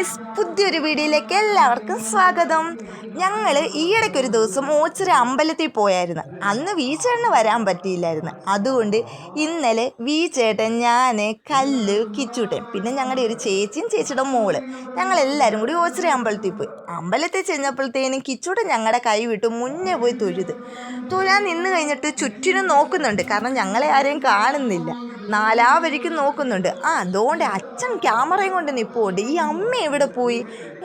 Guys, പുതിയൊരു വീഡിയോയിലേക്ക് എല്ലാവർക്കും സ്വാഗതം. ഞങ്ങൾ ഈയിടയ്ക്കൊരു ദിവസം ഓച്ചിറ അമ്പലത്തിൽ പോയായിരുന്നു. അന്ന് വീച്ചേട്ടന് വരാൻ പറ്റിയില്ലായിരുന്നു. അതുകൊണ്ട് ഇന്നലെ വീച്ചേട്ടൻ, ഞാൻ, കല്ല്, കിച്ചൂട്ടൻ, പിന്നെ ഞങ്ങളുടെ ഒരു ചേച്ചിയും ചേച്ചിയുടെ മോള്, ഞങ്ങളെല്ലാവരും കൂടി ഓച്ചിറ അമ്പലത്തിൽ പോയി. അമ്പലത്തിൽ ചെന്നപ്പോഴത്തേനും കിച്ചൂട്ടൻ ഞങ്ങളുടെ കൈ വിട്ടു മുന്നേ പോയി തൊഴാൻ നിന്ന് കഴിഞ്ഞിട്ട് ചുറ്റിനും നോക്കുന്നുണ്ട്. കാരണം ഞങ്ങളെ ആരെയും കാണുന്നില്ല, നാലാവരിക്കും നോക്കുന്നുണ്ട്. അതുകൊണ്ട് അച്ഛൻ ക്യാമറയും കൊണ്ട് നിൽപ്പുണ്ട്, ഈ അമ്മ എവിടെ പോയി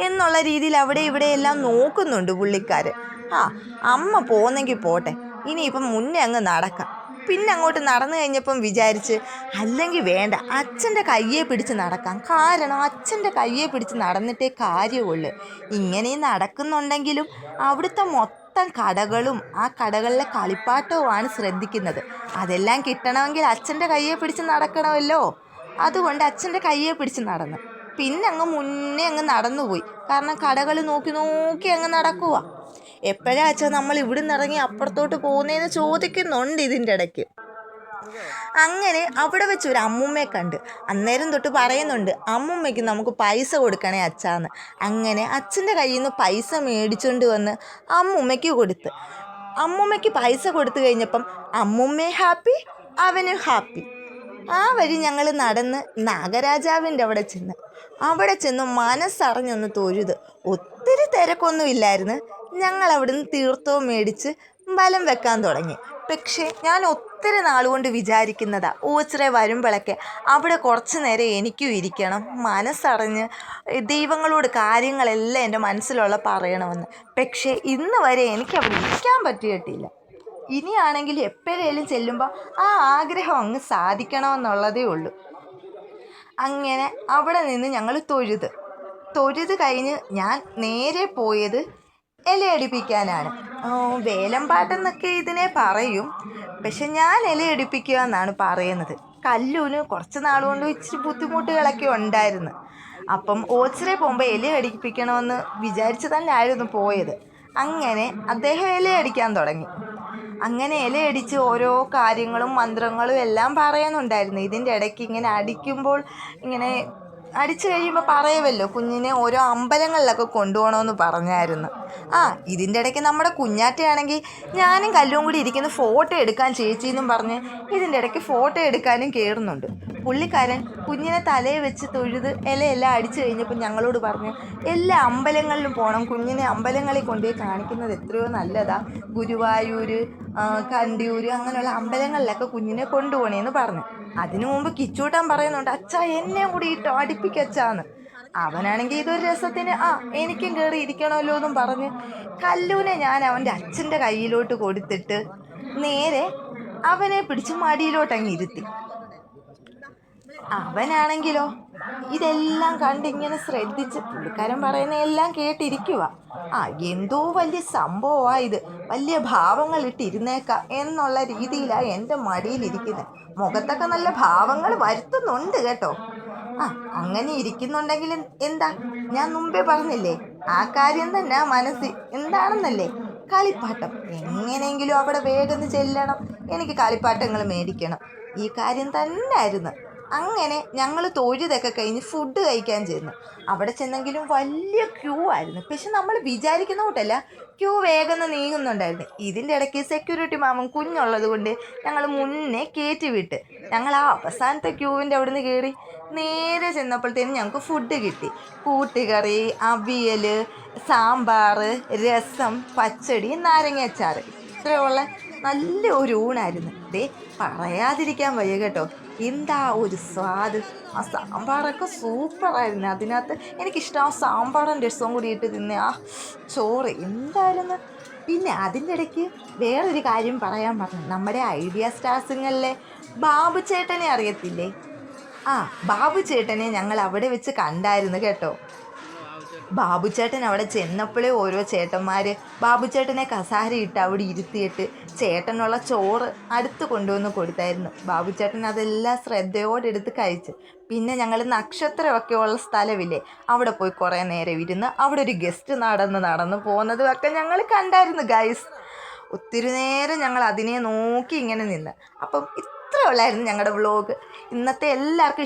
എന്നുള്ള രീതിയിൽ അവിടെ ഇവിടെ എല്ലാം നോക്കുന്നുണ്ട് പുള്ളിക്കാരൻ. അമ്മ പോന്നെങ്കിൽ പോട്ടെ, ഇനിയിപ്പം മുന്നേ അങ്ങ് നടക്കാം. പിന്നെ അങ്ങോട്ട് നടന്നു കഴിഞ്ഞപ്പം വിചാരിച്ച് അല്ലെങ്കിൽ വേണ്ട, അച്ഛൻ്റെ കയ്യെ പിടിച്ച് നടക്കാം. കാരണം അച്ഛൻ്റെ കയ്യെ പിടിച്ച് നടന്നിട്ടേ കാര്യമുള്ളൂ. ഇങ്ങനെ നടക്കുന്നുണ്ടെങ്കിലും അവിടുത്തെ മൊത്തം കടകളും ആ കടകളിലെ കളിപ്പാട്ടവുമാണ് ശ്രദ്ധിക്കുന്നത്. അതെല്ലാം കിട്ടണമെങ്കിൽ അച്ഛൻ്റെ കയ്യെ പിടിച്ച് നടക്കണമല്ലോ. അതുകൊണ്ട് അച്ഛൻ്റെ കയ്യെ പിടിച്ച് നടന്നു. പിന്നെ മുന്നേ അങ്ങ് നടന്നുപോയി. കാരണം കടകൾ നോക്കി നോക്കി അങ്ങ് നടക്കുക. എപ്പോഴാ അച്ഛാ നമ്മൾ ഇവിടെ നിന്ന് ഇറങ്ങി അപ്പുറത്തോട്ട് പോകുന്നതെന്ന് ചോദിക്കുന്നുണ്ട് ഇതിൻ്റെ ഇടയ്ക്ക്. അങ്ങനെ അവിടെ വെച്ച് ഒരു അമ്മുമ്മയെ കണ്ട്. അന്നേരം തൊട്ട് പറയുന്നുണ്ട്, അമ്മുമ്മയ്ക്ക് നമുക്ക് പൈസ കൊടുക്കണേ അച്ഛാന്ന്. അങ്ങനെ അച്ഛൻ്റെ കയ്യിൽ നിന്ന് പൈസ മേടിച്ചുകൊണ്ട് വന്ന് അമ്മുമ്മയ്ക്ക് കൊടുത്ത്. അമ്മുമ്മയ്ക്ക് പൈസ കൊടുത്തു കഴിഞ്ഞപ്പം അമ്മുമ്മയെ ഹാപ്പി, അവനും ഹാപ്പി. ആ വഴി ഞങ്ങൾ നടന്ന് നാഗരാജാവിൻ്റെ അവിടെ ചെന്ന് മനസ്സറിഞ്ഞൊന്ന് തൊഴുത്. ഒത്തിരി തിരക്കൊന്നും ഇല്ലായിരുന്നു. ഞങ്ങൾ അവിടുന്ന് തീർത്ഥവും മേടിച്ച് ബലം വെക്കാൻ തുടങ്ങി. പക്ഷേ ഞാൻ ഒത്തിരി നാളുകൊണ്ട് വിചാരിക്കുന്നതാ, ഓച്ചിറ വരുമ്പോഴൊക്കെ അവിടെ കുറച്ച് നേരം എനിക്കും ഇരിക്കണം, മനസ്സറിഞ്ഞ് ദൈവങ്ങളോട് കാര്യങ്ങളെല്ലാം എൻ്റെ മനസ്സിലുള്ള പറയണമെന്ന്. പക്ഷേ ഇന്ന് വരെ എനിക്ക് അവിടെ ഇരിക്കാൻ പറ്റിയിട്ടില്ല. ഇനിയാണെങ്കിൽ എപ്പോഴേലും ചെല്ലുമ്പോൾ ആ ആഗ്രഹം അങ്ങ് സാധിക്കണമെന്നുള്ളതേ ഉള്ളൂ. അങ്ങനെ അവിടെ നിന്ന് ഞങ്ങൾ തൊഴുത് കഴിഞ്ഞ് ഞാൻ നേരെ പോയത് ഇലയടിപ്പിക്കാനാണ്. വേലമ്പാട്ടെന്നൊക്കെ ഇതിനെ പറയും, പക്ഷെ ഞാൻ ഇലയടിപ്പിക്കുക എന്നാണ് പറയുന്നത്. കല്ലൂന് കുറച്ച് നാളുകൊണ്ട് ഇച്ചിരി ബുദ്ധിമുട്ടുകളൊക്കെ ഉണ്ടായിരുന്നു. അപ്പം ഓച്ചിറ പോകുമ്പോൾ ഇലയടിപ്പിക്കണമെന്ന് വിചാരിച്ച് തന്നെ ആയിരുന്നു പോയത്. അങ്ങനെ അദ്ദേഹം ഇലയടിക്കാൻ തുടങ്ങി. അങ്ങനെ ഇലയടിച്ച് ഓരോ കാര്യങ്ങളും മന്ത്രങ്ങളും എല്ലാം പറയുന്നുണ്ടായിരുന്നു. ഇതിൻ്റെ ഇടയ്ക്ക് ഇങ്ങനെ അടിക്കുമ്പോൾ ഇങ്ങനെ അടിച്ചു കഴിയുമ്പോൾ പറയുമല്ലോ, കുഞ്ഞിനെ ഓരോ അമ്പലങ്ങളിലൊക്കെ കൊണ്ടുപോകണമെന്ന് പറഞ്ഞായിരുന്നു. ഇതിൻ്റെ ഇടയ്ക്ക് നമ്മുടെ കുഞ്ഞാറ്റയാണെങ്കിൽ ഞാനും കല്ലും കൂടി ഇരിക്കുന്ന ഫോട്ടോ എടുക്കാൻ ചേച്ചിയെന്നും പറഞ്ഞ് ഇതിൻ്റെ ഇടയ്ക്ക് ഫോട്ടോ എടുക്കാനും കയറുന്നുണ്ട്. പുള്ളിക്കാരൻ കുഞ്ഞിനെ തലയിൽ വെച്ച് തൊഴുത് ഇലയെല്ലാം അടിച്ചു കഴിഞ്ഞപ്പോൾ ഞങ്ങളോട് പറഞ്ഞു, എല്ലാ അമ്പലങ്ങളിലും പോകണം, കുഞ്ഞിനെ അമ്പലങ്ങളിൽ കൊണ്ടുപോയി കാണിക്കുന്നത് എത്രയോ നല്ലതാ, ഗുരുവായൂർ, കണ്ടിയൂർ അങ്ങനെയുള്ള അമ്പലങ്ങളിലൊക്കെ കുഞ്ഞിനെ കൊണ്ടുപോകണേന്ന് പറഞ്ഞു. അതിനു മുമ്പ് കിച്ചൂട്ടാൻ പറയുന്നുണ്ട്, അച്ഛാ എന്നെ കൂടി ഇട്ടോ അടുപ്പിക്കച്ചാന്ന്. അവനാണെങ്കിൽ ഇതൊരു രസത്തിന് എനിക്കും കയറി ഇരിക്കണമല്ലോ എന്നും പറഞ്ഞ് കല്ലൂനെ ഞാൻ അവൻ്റെ അച്ഛൻ്റെ കയ്യിലോട്ട് കൊടുത്തിട്ട് നേരെ അവനെ പിടിച്ച് മടിയിലോട്ടങ്ങ് ഇരുത്തി. അവനാണെങ്കിലോ ഇതെല്ലാം കണ്ടിങ്ങനെ ശ്രദ്ധിച്ച് പുള്ളിക്കാരൻ പറയുന്ന എല്ലാം കേട്ടിരിക്കുക. എന്തോ വലിയ സംഭവമാണ് ഇത്, വലിയ ഭാവങ്ങൾ ഇട്ടിരുന്നേക്കാം എന്നുള്ള രീതിയിലാണ് എൻ്റെ മടിയിലിരിക്കുന്നത്. മുഖത്തൊക്കെ നല്ല ഭാവങ്ങൾ വരുത്തുന്നുണ്ട് കേട്ടോ. അങ്ങനെ ഇരിക്കുന്നുണ്ടെങ്കിൽ എന്താ, ഞാൻ മുമ്പേ പറഞ്ഞില്ലേ ആ കാര്യം തന്നെ മനസ്സിൽ എന്താണെന്നല്ലേ, കളിപ്പാട്ടം. എങ്ങനെയെങ്കിലും അവിടെ വേഗം ചെല്ലണം, എനിക്ക് കളിപ്പാട്ടങ്ങൾ മേടിക്കണം, ഈ കാര്യം തന്നെ ആയിരുന്നു. അങ്ങനെ ഞങ്ങൾ തൊഴുതൊക്കെ കഴിഞ്ഞ് ഫുഡ് കഴിക്കാൻ ചെന്നു. അവിടെ ചെന്നെങ്കിലും വലിയ ക്യൂ ആയിരുന്നു. പക്ഷെ നമ്മൾ വിചാരിക്കുന്ന കൂട്ടല്ല, ക്യൂ വേഗം നീങ്ങുന്നുണ്ടായിരുന്നു. ഇതിൻ്റെ ഇടയ്ക്ക് സെക്യൂരിറ്റി മാമൻ കുഞ്ഞുള്ളത് കൊണ്ട് ഞങ്ങൾ മുന്നേ കയറ്റി വിട്ട് ഞങ്ങൾ അവസാനത്തെ ക്യൂവിൻ്റെ അവിടെ നിന്ന് കയറി നേരെ ചെന്നപ്പോഴത്തേനും ഞങ്ങൾക്ക് ഫുഡ് കിട്ടി. കൂട്ടുകറി, അവിയൽ, സാമ്പാർ, രസം, പച്ചടി, നാരങ്ങാച്ചാറ്, ഇത്രയുള്ള നല്ല ഒരു ഊണായിരുന്നു. പറയാതിരിക്കാൻ വയ്യ കേട്ടോ, എന്താ ഒരു സ്വാദ്. ആ സാമ്പാറൊക്കെ സൂപ്പറായിരുന്നു. അതിനകത്ത് എനിക്കിഷ്ടം ആ സാമ്പാറും രസവും കൂടി ഇട്ട് തിന്നെ ചോറ് എന്തായിരുന്നു. പിന്നെ അതിൻ്റെ ഇടയ്ക്ക് വേറൊരു കാര്യം പറയാൻ പറഞ്ഞു. നമ്മുടെ ഐഡിയ സ്റ്റാർസിങ്ങളിലെ ബാബു ചേട്ടനെ അറിയത്തില്ലേ? ബാബു ചേട്ടനെ ഞങ്ങൾ അവിടെ വെച്ച് കണ്ടായിരുന്നു കേട്ടോ. ബാബുചേട്ടൻ അവിടെ ചെന്നപ്പോഴേ ഓരോ ചേട്ടന്മാർ ബാബുചേട്ടനെ കസാരയിട്ട് അവിടെ ഇരുത്തിയിട്ട് ചേട്ടനുള്ള ചോറ് അടുത്ത് കൊണ്ടുവന്ന് കൊടുത്തായിരുന്നു. ബാബുചേട്ടൻ അതെല്ലാം ശ്രദ്ധയോടെ എടുത്ത് കഴിച്ച്. പിന്നെ ഞങ്ങൾ നക്ഷത്രമൊക്കെ ഉള്ള സ്ഥലമില്ലേ, അവിടെ പോയി കുറേ നേരം ഇരുന്ന് അവിടെ ഒരു ഗസ്റ്റ് നടന്ന് പോകുന്നതും ഒക്കെ ഞങ്ങൾ കണ്ടായിരുന്നു ഗൈസ്. ഒത്തിരി നേരം ഞങ്ങൾ അതിനെ നോക്കി ഇങ്ങനെ നിന്ന്. അപ്പം ഇത്ര ഉള്ളായിരുന്നു ഞങ്ങളുടെ വ്ളോഗ്. ഇന്നത്തെ എല്ലാവർക്കും